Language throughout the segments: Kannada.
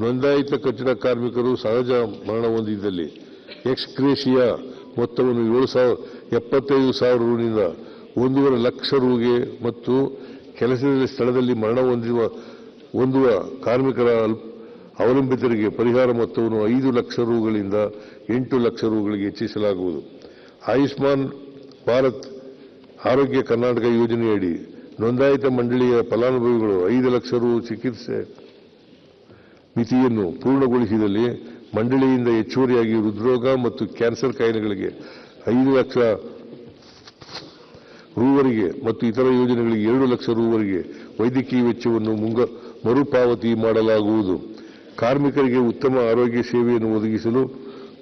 ನೋಂದಾಯಿತ ಕಟ್ಟಡ ಕಾರ್ಮಿಕರು ಸಹಜ ಮರಣ ಹೊಂದಿದ್ದಲ್ಲಿ ಎಕ್ಸ್ಗ್ರೇಷಿಯಾ ಮೊತ್ತವನ್ನು 75,000 ರೂನಿಂದ 1.5 ಲಕ್ಷ ರೂಗೆ ಮತ್ತು ಕೆಲಸದ ಸ್ಥಳದಲ್ಲಿ ಮರಣ ಹೊಂದುವ ಕಾರ್ಮಿಕರ ಅವಲಂಬಿತರಿಗೆ ಪರಿಹಾರ ಮೊತ್ತವನ್ನು 5 ಲಕ್ಷ ರೂಗಳಿಂದ 8 ಲಕ್ಷ ರೂಗಳಿಗೆ ಹೆಚ್ಚಿಸಲಾಗುವುದು. ಆಯುಷ್ಮಾನ್ ಭಾರತ್ ಆರೋಗ್ಯ ಕರ್ನಾಟಕ ಯೋಜನೆಯಡಿ ನೋಂದಾಯಿತ ಮಂಡಳಿಯ ಫಲಾನುಭವಿಗಳು 5 ಲಕ್ಷ ರು ಚಿಕಿತ್ಸೆ ಮಿತಿಯನ್ನು ಪೂರ್ಣಗೊಳಿಸಿದಲ್ಲಿ ಮಂಡಳಿಯಿಂದ ಹೆಚ್ಚುವರಿಯಾಗಿ ಹೃದ್ರೋಗ ಮತ್ತು ಕ್ಯಾನ್ಸರ್ ಕಾಯಿಲೆಗಳಿಗೆ 5 ಲಕ್ಷ ರೂವರೆಗೆ ಮತ್ತು ಇತರ ಯೋಜನೆಗಳಿಗೆ 2 ಲಕ್ಷ ರೂವರೆಗೆ ವೈದ್ಯಕೀಯ ವೆಚ್ಚವನ್ನು ಮರುಪಾವತಿ ಮಾಡಲಾಗುವುದು. ಕಾರ್ಮಿಕರಿಗೆ ಉತ್ತಮ ಆರೋಗ್ಯ ಸೇವೆಯನ್ನು ಒದಗಿಸಲು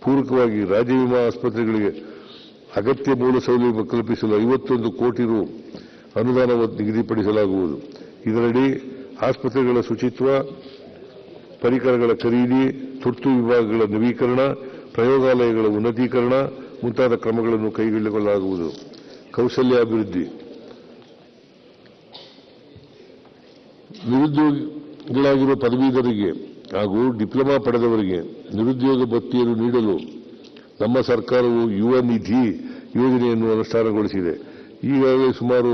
ಪೂರಕವಾಗಿ ರಾಜ್ಯ ವಿಮಾ ಆಸ್ಪತ್ರೆಗಳಿಗೆ ಅಗತ್ಯ ಮೂಲ ಸೌಲಭ್ಯ ಕಲ್ಪಿಸಲು 51 ಕೋಟಿ ರು ಅನುದಾನ ನಿಗದಿಪಡಿಸಲಾಗುವುದು. ಇದರಡಿ ಆಸ್ಪತ್ರೆಗಳ ಶುಚಿತ್ವ, ಪರಿಕರಗಳ ಖರೀದಿ, ತುರ್ತು ವಿಭಾಗಗಳ ನವೀಕರಣ, ಪ್ರಯೋಗಾಲಯಗಳ ಉನ್ನತೀಕರಣ ಮುಂತಾದ ಕ್ರಮಗಳನ್ನು ಕೈಗೊಳ್ಳಲಾಗುವುದು. ಕೌಶಲ್ಯಾಭಿವೃದ್ಧಿ. ನಿರುದ್ಯೋಗಿಗಳಾಗಿರುವ ಪದವೀಧರರಿಗೆ ಹಾಗೂ ಡಿಪ್ಲೊಮಾ ಪಡೆದವರಿಗೆ ನಿರುದ್ಯೋಗ ಭತ್ಯೆಯನ್ನು ನೀಡಲು ನಮ್ಮ ಸರ್ಕಾರವು ಯುವ ನಿಧಿ ಯೋಜನೆಯನ್ನು ಅನುಷ್ಠಾನಗೊಳಿಸಿದೆ. ಈಗಾಗಲೇ ಸುಮಾರು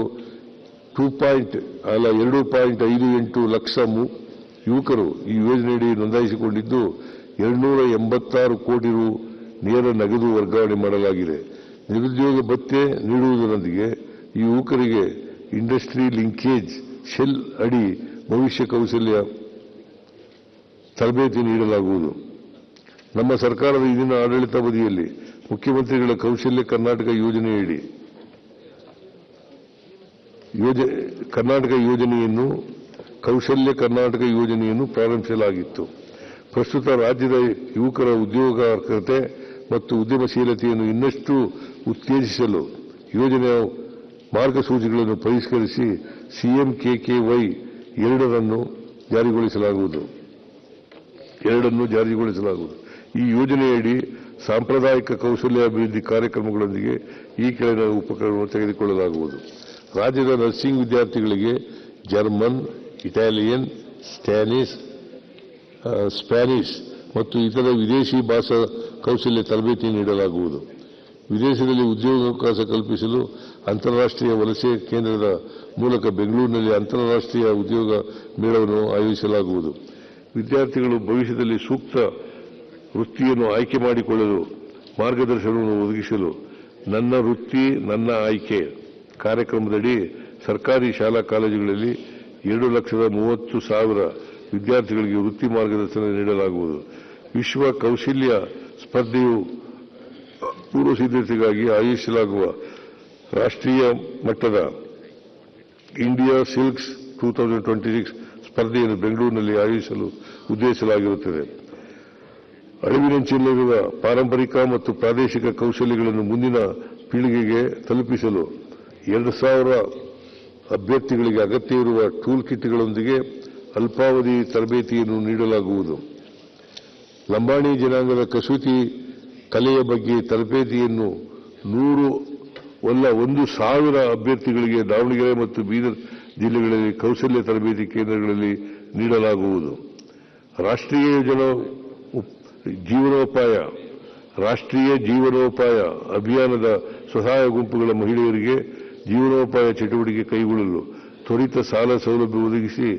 2.58 ಲಕ್ಷ ಯುವಕರು ಈ ಯೋಜನೆಯಡಿ ನೋಂದಾಯಿಸಿಕೊಂಡಿದ್ದು 286 ಕೋಟಿ ರು ನೇರ ನಗದು ವರ್ಗಾವಣೆ ಮಾಡಲಾಗಿದೆ. ನಿರುದ್ಯೋಗ ಭತ್ಯೆ ನೀಡುವುದರೊಂದಿಗೆ ಈ ಯುವಕರಿಗೆ ಇಂಡಸ್ಟ್ರಿ ಲಿಂಕೇಜ್ ಶೆಲ್ ಅಡಿ ಭವಿಷ್ಯ ಕೌಶಲ್ಯ ತರಬೇತಿ ನೀಡಲಾಗುವುದು. ನಮ್ಮ ಸರ್ಕಾರದ ಇಂದಿನ ಆಡಳಿತಾವಧಿಯಲ್ಲಿ ಮುಖ್ಯಮಂತ್ರಿಗಳ ಕೌಶಲ್ಯ ಕರ್ನಾಟಕ ಯೋಜನೆಯಡಿ ಕೌಶಲ್ಯ ಕರ್ನಾಟಕ ಯೋಜನೆಯನ್ನು ಪ್ರಾರಂಭಿಸಲಾಗಿತ್ತು. ಪ್ರಸ್ತುತ ರಾಜ್ಯದ ಯುವಕರ ಉದ್ಯೋಗಾರ್ಹತೆ ಮತ್ತು ಉದ್ಯಮಶೀಲತೆಯನ್ನು ಇನ್ನಷ್ಟು ಉತ್ತೇಜಿಸಲು ಯೋಜನೆಯ ಮಾರ್ಗಸೂಚಿಗಳನ್ನು ಪರಿಷ್ಕರಿಸಿ CMKKY 2 ಜಾರಿಗೊಳಿಸಲಾಗುವುದು. ಈ ಯೋಜನೆಯಡಿ ಸಾಂಪ್ರದಾಯಿಕ ಕೌಶಲ್ಯಾಭಿವೃದ್ಧಿ ಕಾರ್ಯಕ್ರಮಗಳೊಂದಿಗೆ ಈ ಕೆಳಗಿನ ಉಪಕ್ರಮವನ್ನು ತೆಗೆದುಕೊಳ್ಳಲಾಗುವುದು. ರಾಜ್ಯದ ನರ್ಸಿಂಗ್ ವಿದ್ಯಾರ್ಥಿಗಳಿಗೆ ಜರ್ಮನ್, ಇಟಾಲಿಯನ್, ಸ್ಪ್ಯಾನಿಷ್ ಮತ್ತು ಇತರ ವಿದೇಶಿ ಭಾಷಾ ಕೌಶಲ್ಯ ತರಬೇತಿ ನೀಡಲಾಗುವುದು. ವಿದೇಶದಲ್ಲಿ ಉದ್ಯೋಗಾವಕಾಶ ಕಲ್ಪಿಸಲು ಅಂತಾರಾಷ್ಟ್ರೀಯ ವಲಸೆ ಕೇಂದ್ರದ ಮೂಲಕ ಬೆಂಗಳೂರಿನಲ್ಲಿ ಅಂತಾರಾಷ್ಟ್ರೀಯ ಉದ್ಯೋಗ ಮೇಳವನ್ನು ಆಯೋಜಿಸಲಾಗುವುದು. ವಿದ್ಯಾರ್ಥಿಗಳು ಭವಿಷ್ಯದಲ್ಲಿ ಸೂಕ್ತ ವೃತ್ತಿಯನ್ನು ಆಯ್ಕೆ ಮಾಡಿಕೊಳ್ಳಲು ಮಾರ್ಗದರ್ಶನವನ್ನು ಒದಗಿಸಲು ನನ್ನ ವೃತ್ತಿ ನನ್ನ ಆಯ್ಕೆ ಕಾರ್ಯಕ್ರಮದಡಿ ಸರ್ಕಾರಿ ಶಾಲಾ ಕಾಲೇಜುಗಳಲ್ಲಿ 2,30,000 ವಿದ್ಯಾರ್ಥಿಗಳಿಗೆ ವೃತ್ತಿ ಮಾರ್ಗದರ್ಶನ ನೀಡಲಾಗುವುದು. ವಿಶ್ವ ಕೌಶಲ್ಯ ಸ್ಪರ್ಧೆಯು ಪೂರ್ವ ಸಿದ್ಧತೆಗಾಗಿ ಆಯೋಜಿಸಲಾಗುವ ರಾಷ್ಟ್ರೀಯ ಮಟ್ಟದ ಇಂಡಿಯಾ ಸಿಲ್ಕ್ಸ್ 2026 ಸ್ಪರ್ಧೆಯನ್ನು ಬೆಂಗಳೂರಿನಲ್ಲಿ ಆಯೋಜಿಸಲು ಉದ್ದೇಶಿಸಲಾಗಿರುತ್ತದೆ. ಅಳಿವಿನಂಚಿನಲ್ಲಿರುವ ಪಾರಂಪರಿಕ ಮತ್ತು ಪ್ರಾದೇಶಿಕ ಕೌಶಲ್ಯಗಳನ್ನು ಮುಂದಿನ ಪೀಳಿಗೆಗೆ ತಲುಪಿಸಲು 2,000 ಅಭ್ಯರ್ಥಿಗಳಿಗೆ ಅಗತ್ಯವಿರುವ ಟೂಲ್ ಕಿಟ್ಗಳೊಂದಿಗೆ ಅಲ್ಪಾವಧಿ ತರಬೇತಿಯನ್ನು ನೀಡಲಾಗುವುದು. ಲಂಬಾಣಿ ಜನಾಂಗದ ಕಸೂತಿ ಕಲೆಯ ಬಗ್ಗೆ ತರಬೇತಿಯನ್ನು 1,000 ಅಭ್ಯರ್ಥಿಗಳಿಗೆ ದಾವಣಗೆರೆ ಮತ್ತು ಬೀದರ್ ಜಿಲ್ಲೆಗಳಲ್ಲಿ ಕೌಶಲ್ಯ ತರಬೇತಿ ಕೇಂದ್ರಗಳಲ್ಲಿ ನೀಡಲಾಗುವುದು. ರಾಷ್ಟ್ರೀಯ ಜೀವನೋಪಾಯ ಅಭಿಯಾನದ ಸ್ವಸಹಾಯ ಗುಂಪುಗಳ ಮಹಿಳೆಯರಿಗೆ ಜೀವನೋಪಾಯ ಚಟುವಟಿಕೆ ಕೈಗೊಳ್ಳಲು ತ್ವರಿತ ಸಾಲ ಸೌಲಭ್ಯ ಒದಗಿಸಿ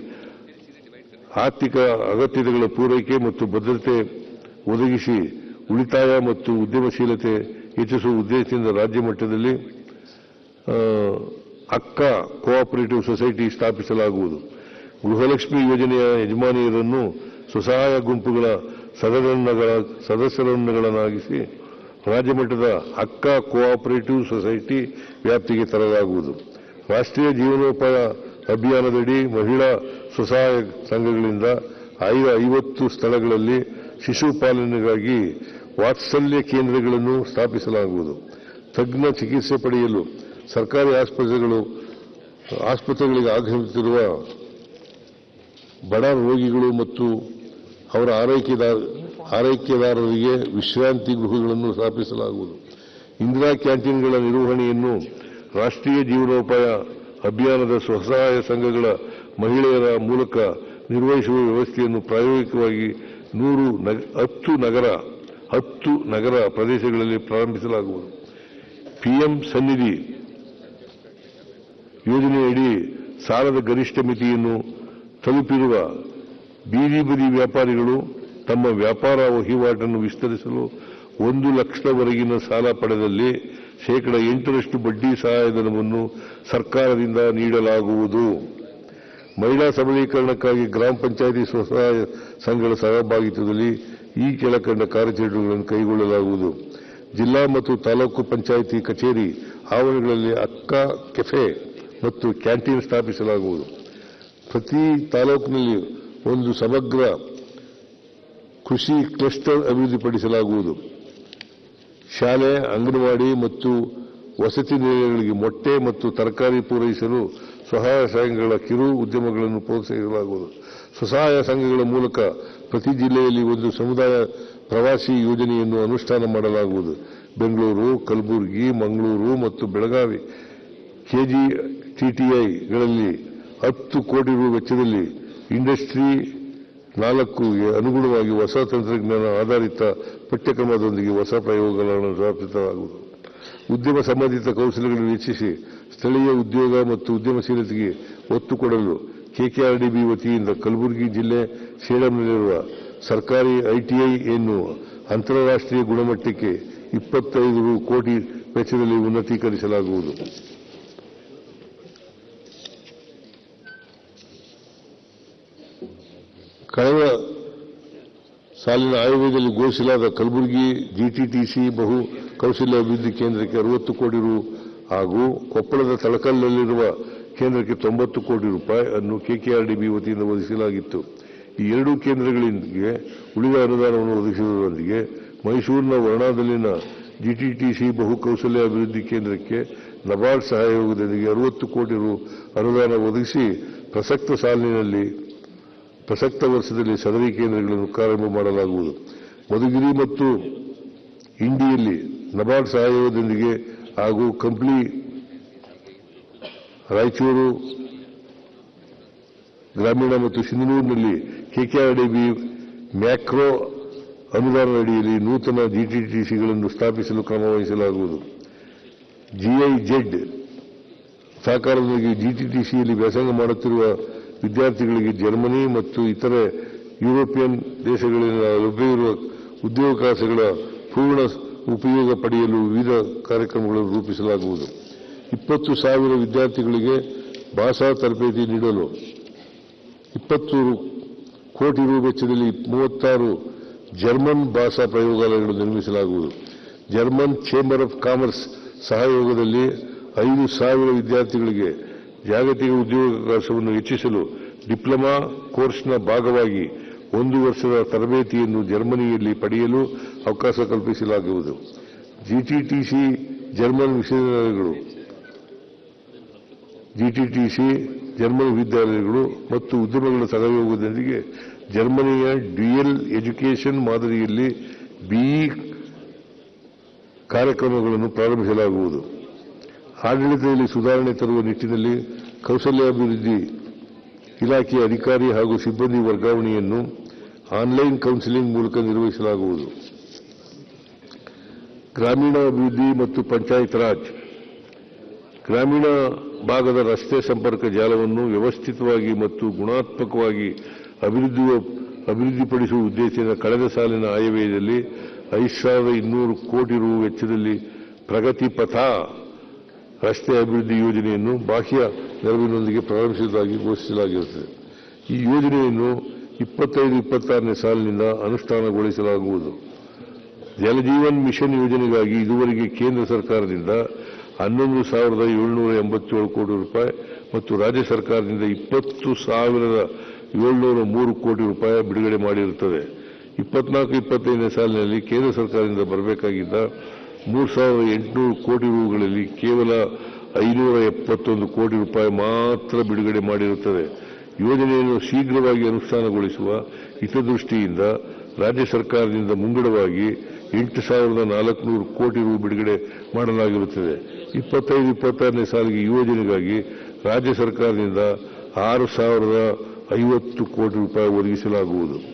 ಆರ್ಥಿಕ ಅಗತ್ಯತೆಗಳ ಪೂರೈಕೆ ಮತ್ತು ಭದ್ರತೆ ಒದಗಿಸಿ ಉಳಿತಾಯ ಮತ್ತು ಉದ್ಯಮಶೀಲತೆ ಹೆಚ್ಚಿಸುವ ಉದ್ದೇಶದಿಂದ ರಾಜ್ಯ ಮಟ್ಟದಲ್ಲಿ ಅಕ್ಕ ಕೋಆಪರೇಟಿವ್ ಸೊಸೈಟಿ ಸ್ಥಾಪಿಸಲಾಗುವುದು. ಗೃಹಲಕ್ಷ್ಮಿ ಯೋಜನೆಯ ಯಜಮಾನಿಯರನ್ನು ಸ್ವಸಹಾಯ ಗುಂಪುಗಳ ಸದಸ್ಯರನ್ನಾಗಿಸಿ ರಾಜ್ಯ ಮಟ್ಟದ ಅಕ್ಕ ಕೋಆಪರೇಟಿವ್ ಸೊಸೈಟಿ ವ್ಯಾಪ್ತಿಗೆ ತರಲಾಗುವುದು. ರಾಷ್ಟ್ರೀಯ ಜೀವನೋಪಾಯ ಅಭಿಯಾನದಡಿ ಮಹಿಳಾ ಸ್ವಸಹಾಯ ಸಂಘಗಳಿಂದ 50 ಸ್ಥಳಗಳಲ್ಲಿ ಶಿಶು ಪಾಲನೆಗಾಗಿ ವಾತ್ಸಲ್ಯ ಕೇಂದ್ರಗಳನ್ನು ಸ್ಥಾಪಿಸಲಾಗುವುದು. ತಜ್ಞ ಚಿಕಿತ್ಸೆ ಪಡೆಯಲು ಸರ್ಕಾರಿ ಆಸ್ಪತ್ರೆಗಳಿಗೆ ಆಗಮಿಸುತ್ತಿರುವ ಬಡ ರೋಗಿಗಳು ಮತ್ತು ಅವರ ಆರೈಕೆದಾರರಿಗೆ ವಿಶ್ರಾಂತಿ ಗೃಹಗಳನ್ನು ಸ್ಥಾಪಿಸಲಾಗುವುದು. ಇಂದಿರಾ ಕ್ಯಾಂಟೀನ್ಗಳ ನಿರ್ವಹಣೆಯನ್ನು ರಾಷ್ಟ್ರೀಯ ಜೀವನೋಪಾಯ ಅಭಿಯಾನದ ಸ್ವಸಹಾಯ ಸಂಘಗಳ ಮಹಿಳೆಯರ ಮೂಲಕ ನಿರ್ವಹಿಸುವ ವ್ಯವಸ್ಥೆಯನ್ನು ಪ್ರಾಯೋಗಿಕವಾಗಿ 10 ನಗರ ಪ್ರದೇಶಗಳಲ್ಲಿ ಪ್ರಾರಂಭಿಸಲಾಗುವುದು. ಪಿಎಂ ಸನ್ನಿಧಿ ಯೋಜನೆಯಡಿ ಸಾಲದ ಗರಿಷ್ಠ ಮಿತಿಯನ್ನು ತಲುಪಿರುವ ಬೀದಿ ಬದಿ ವ್ಯಾಪಾರಿಗಳು ತಮ್ಮ ವ್ಯಾಪಾರ ವಹಿವಾಟನ್ನು ವಿಸ್ತರಿಸಲು 1 ಲಕ್ಷದವರೆಗಿನ ಸಾಲ ಪಡೆದಲ್ಲಿ 8% ಬಡ್ಡಿ ಸಹಾಯಧನವನ್ನು ಸರ್ಕಾರದಿಂದ ನೀಡಲಾಗುವುದು. ಮಹಿಳಾ ಸಬಲೀಕರಣಕ್ಕಾಗಿ ಗ್ರಾಮ ಪಂಚಾಯಿತಿ ಸ್ವಸಹಾಯ ಸಂಘಗಳ ಸಹಭಾಗಿತ್ವದಲ್ಲಿ ಈ ಕೆಳಕಂಡ ಕಾರ್ಯಚಟುವಟಿಕೆಗಳನ್ನು ಕೈಗೊಳ್ಳಲಾಗುವುದು. ಜಿಲ್ಲಾ ಮತ್ತು ತಾಲೂಕು ಪಂಚಾಯಿತಿ ಕಚೇರಿ ಆವರಣಗಳಲ್ಲಿ ಅಕ್ಕಾ ಕೆಫೆ ಮತ್ತು ಕ್ಯಾಂಟೀನ್ ಸ್ಥಾಪಿಸಲಾಗುವುದು. ಪ್ರತಿ ತಾಲೂಕಿನಲ್ಲಿ ಒಂದು ಸಮಗ್ರ ಕೃಷಿ ಕ್ಲಸ್ಟರ್ ಅಭಿವೃದ್ಧಿಪಡಿಸಲಾಗುವುದು. ಶಾಲೆ, ಅಂಗನವಾಡಿ ಮತ್ತು ವಸತಿ ನಿಲಯಗಳಿಗೆ ಮೊಟ್ಟೆ ಮತ್ತು ತರಕಾರಿ ಪೂರೈಸಲು ಸ್ವಸಹಾಯ ಸಂಘಗಳ ಕಿರು ಉದ್ಯಮಗಳನ್ನು ಪ್ರೋತ್ಸಾಹಿಸಲಾಗುವುದು. ಸ್ವಸಹಾಯ ಸಂಘಗಳ ಮೂಲಕ ಪ್ರತಿ ಜಿಲ್ಲೆಯಲ್ಲಿ ಒಂದು ಸಮುದಾಯ ಪ್ರವಾಸಿ ಯೋಜನೆಯನ್ನು ಅನುಷ್ಠಾನ ಮಾಡಲಾಗುವುದು. ಬೆಂಗಳೂರು, ಕಲಬುರಗಿ, ಮಂಗಳೂರು ಮತ್ತು ಬೆಳಗಾವಿ ಕೆಜಿಟಿಟಿಐಗಳಲ್ಲಿ 10 ಕೋಟಿ ರು ವೆಚ್ಚದಲ್ಲಿ ಇಂಡಸ್ಟ್ರಿ 4ಗೆ ಅನುಗುಣವಾಗಿ ಹೊಸ ತಂತ್ರಜ್ಞಾನ ಆಧಾರಿತ ಪಠ್ಯಕ್ರಮದೊಂದಿಗೆ ಹೊಸ ಪ್ರಯೋಗಗಳನ್ನು ಸ್ಥಾಪಿಸಲಾಗುವುದು. ಉದ್ಯಮ ಸಂಬಂಧಿತ ಕೌಶಲ್ಯಗಳನ್ನು ಹೆಚ್ಚಿಸಿ ಸ್ಥಳೀಯ ಉದ್ಯೋಗ ಮತ್ತು ಉದ್ಯಮಶೀಲತೆಗೆ ಒತ್ತು ಕೊಡಲು ಕೆಕೆಆರ್ಡಿಬಿ ವತಿಯಿಂದ ಕಲಬುರಗಿ ಜಿಲ್ಲೆ ಸೇಡಂನಲ್ಲಿರುವ ಸರ್ಕಾರಿ ಐಟಿಐಯನ್ನು ಅಂತಾರಾಷ್ಟ್ರೀಯ ಗುಣಮಟ್ಟಕ್ಕೆ 25 ಕೋಟಿ ವೆಚ್ಚದಲ್ಲಿ ಉನ್ನತೀಕರಿಸಲಾಗುವುದು. ಕಳೆದ ಸಾಲಿನ ಆಯವ್ಯಯದಲ್ಲಿ ಘೋಷಿಸಲಾದ ಕಲಬುರಗಿ ಜಿಟಿಟಿಸಿ ಬಹು ಕೌಶಲ್ಯ ಅಭಿವೃದ್ಧಿ ಕೇಂದ್ರಕ್ಕೆ 60 ಕೋಟಿ ರು ಹಾಗೂ ಕೊಪ್ಪಳದ ತಳಕಲ್ಲಲ್ಲಿರುವ ಕೇಂದ್ರಕ್ಕೆ 90 ಕೋಟಿ ರೂಪಾಯಿ ಅನ್ನು ಕೆಕೆಆರ್ಡಿಬಿ ವತಿಯಿಂದ ಒದಗಿಸಲಾಗಿತ್ತು. ಈ ಎರಡೂ ಕೇಂದ್ರಗಳಿಗೆ ಉಳಿದ ಅನುದಾನವನ್ನು ಒದಗಿಸುವುದರೊಂದಿಗೆ ಮೈಸೂರಿನ ವರ್ಣಾದಲ್ಲಿನ ಜಿಟಿಟಿಸಿ ಬಹು ಕೌಶಲ್ಯ ಅಭಿವೃದ್ಧಿ ಕೇಂದ್ರಕ್ಕೆ ನಬಾರ್ಡ್ ಸಹಯೋಗದೊಂದಿಗೆ 60 ಕೋಟಿ ರು ಅನುದಾನ ಒದಗಿಸಿ ಪ್ರಸಕ್ತ ವರ್ಷದಲ್ಲಿ ಸದರಿ ಕೇಂದ್ರಗಳನ್ನು ಪ್ರಾರಂಭ ಮಾಡಲಾಗುವುದು. ಮಧುಗಿರಿ ಮತ್ತು ಇಂಡಿಯಲ್ಲಿ ನಬಾರ್ಡ್ ಸಹಯೋಗದೊಂದಿಗೆ ಹಾಗೂ ಕಂಪ್ಲಿ, ರಾಯಚೂರು ಗ್ರಾಮೀಣ ಮತ್ತು ಸಿಂಧನೂರಿನಲ್ಲಿ ಕೆಕೆಆರ್ಡಿಬಿ ಮ್ಯಾಕ್ರೋ ಅನುದಾನದ ಅಡಿಯಲ್ಲಿ ನೂತನ ಜಿಟಿಟಿಸಿಗಳನ್ನು ಸ್ಥಾಪಿಸಲು ಕ್ರಮ ವಹಿಸಲಾಗುವುದು. ಜಿಐಜೆಡ್ ಸಹಕಾರದೊಂದಿಗೆ ಜಿಟಿಟಿಸಿಯಲ್ಲಿ ವ್ಯಾಸಂಗ ಮಾಡುತ್ತಿರುವ ವಿದ್ಯಾರ್ಥಿಗಳಿಗೆ ಜರ್ಮನಿ ಮತ್ತು ಇತರೆ ಯುರೋಪಿಯನ್ ದೇಶಗಳಿಂದ ಲಭ್ಯವಿರುವ ಉದ್ಯೋಗಾವಕಾಶಗಳ ಪೂರ್ಣ ಉಪಯೋಗ ಪಡೆಯಲು ವಿವಿಧ ಕಾರ್ಯಕ್ರಮಗಳನ್ನು ರೂಪಿಸಲಾಗುವುದು. 20,000 ವಿದ್ಯಾರ್ಥಿಗಳಿಗೆ ಭಾಷಾ ತರಬೇತಿ ನೀಡಲು 20 ಕೋಟಿ ರು ವೆಚ್ಚದಲ್ಲಿ 36 ಜರ್ಮನ್ ಭಾಷಾ ಪ್ರಯೋಗಾಲಯಗಳನ್ನು ನಿರ್ಮಿಸಲಾಗುವುದು. ಜರ್ಮನ್ ಚೇಂಬರ್ ಆಫ್ ಕಾಮರ್ಸ್ ಸಹಯೋಗದಲ್ಲಿ 5,000 ವಿದ್ಯಾರ್ಥಿಗಳಿಗೆ ಜಾಗತಿಕ ಉದ್ಯೋಗಾವಕಾಶವನ್ನು ಹೆಚ್ಚಿಸಲು ಡಿಪ್ಲೊಮಾ ಕೋರ್ಸ್ನ ಭಾಗವಾಗಿ 1 ವರ್ಷದ ತರಬೇತಿಯನ್ನು ಜರ್ಮನಿಯಲ್ಲಿ ಪಡೆಯಲು ಅವಕಾಶ ಕಲ್ಪಿಸಲಾಗುವುದು. ಜಿಟಿಟಿಸಿ ಜರ್ಮನ್ ವಿಶ್ವವಿದ್ಯಾಲಯಗಳು ಮತ್ತು ಉದ್ಯಮಗಳ ಸಹಯೋಗದೊಂದಿಗೆ ಜರ್ಮನಿಯ ಡ್ಯುಯಲ್ ಎಜುಕೇಷನ್ ಮಾದರಿಯಲ್ಲಿ ಬಿಇ ಕಾರ್ಯಕ್ರಮಗಳನ್ನು ಪ್ರಾರಂಭಿಸಲಾಗುವುದು. ಆಡಳಿತದಲ್ಲಿ ಸುಧಾರಣೆ ತರುವ ನಿಟ್ಟಿನಲ್ಲಿ ಕೌಶಲ್ಯಾಭಿವೃದ್ಧಿ ಇಲಾಖೆಯ ಅಧಿಕಾರಿ ಹಾಗೂ ಸಿಬ್ಬಂದಿ ವರ್ಗಾವಣೆಯನ್ನು ಆನ್ಲೈನ್ ಕೌನ್ಸಿಲಿಂಗ್ ಮೂಲಕ ನಿರ್ವಹಿಸಲಾಗುವುದು. ಗ್ರಾಮೀಣಾಭಿವೃದ್ಧಿ ಮತ್ತು ಪಂಚಾಯತ್ ರಾಜ್ ಗ್ರಾಮೀಣ ಭಾಗದ ರಸ್ತೆ ಸಂಪರ್ಕ ಜಾಲವನ್ನು ವ್ಯವಸ್ಥಿತವಾಗಿ ಮತ್ತು ಗುಣಾತ್ಮಕವಾಗಿ ಅಭಿವೃದ್ಧಿಪಡಿಸುವ ಉದ್ದೇಶದಿಂದ ಕಳೆದ ಸಾಲಿನ ಆಯವ್ಯಯದಲ್ಲಿ 5,200 ಕೋಟಿ ರು ವೆಚ್ಚದಲ್ಲಿ ಪ್ರಗತಿ ಪಥ ರಸ್ತೆ ಅಭಿವೃದ್ಧಿ ಯೋಜನೆಯನ್ನು ಬಾಹ್ಯ ನೆರವಿನೊಂದಿಗೆ ಪ್ರಾರಂಭಿಸುವುದಾಗಿ ಘೋಷಿಸಲಾಗಿರುತ್ತದೆ. ಈ ಯೋಜನೆಯನ್ನು 25-26ನೇ ಸಾಲಿನಿಂದ ಅನುಷ್ಠಾನಗೊಳಿಸಲಾಗುವುದು. ಜಲಜೀವನ್ ಮಿಷನ್ ಯೋಜನೆಗಾಗಿ ಇದುವರೆಗೆ ಕೇಂದ್ರ ಸರ್ಕಾರದಿಂದ 11,787 ಕೋಟಿ ರೂಪಾಯಿ ಮತ್ತು ರಾಜ್ಯ ಸರ್ಕಾರದಿಂದ 20,703 ಕೋಟಿ ರೂಪಾಯಿ ಬಿಡುಗಡೆ ಮಾಡಿರುತ್ತದೆ. 24-25ನೇ ಸಾಲಿನಲ್ಲಿ ಕೇಂದ್ರ ಸರ್ಕಾರದಿಂದ ಬರಬೇಕಾಗಿದ್ದ 3,800 ಕೋಟಿ ರೂಗಳಲ್ಲಿ ಕೇವಲ 571 ಕೋಟಿ ರೂಪಾಯಿ ಮಾತ್ರ ಬಿಡುಗಡೆ ಮಾಡಿರುತ್ತದೆ. ಯೋಜನೆಯನ್ನು ಶೀಘ್ರವಾಗಿ ಅನುಷ್ಠಾನಗೊಳಿಸುವ ಹಿತದೃಷ್ಟಿಯಿಂದ ರಾಜ್ಯ ಸರ್ಕಾರದಿಂದ ಮುಂಗಡವಾಗಿ 8,400 ಕೋಟಿ ರು ಬಿಡುಗಡೆ ಮಾಡಲಾಗಿರುತ್ತದೆ. 25-26ನೇ ಸಾಲಿಗೆ ಯೋಜನೆಗಾಗಿ ರಾಜ್ಯ ಸರ್ಕಾರದಿಂದ 6,100 50 ಕೋಟಿ ರೂಪಾಯಿ ಒದಗಿಸಲಾಗುವುದು.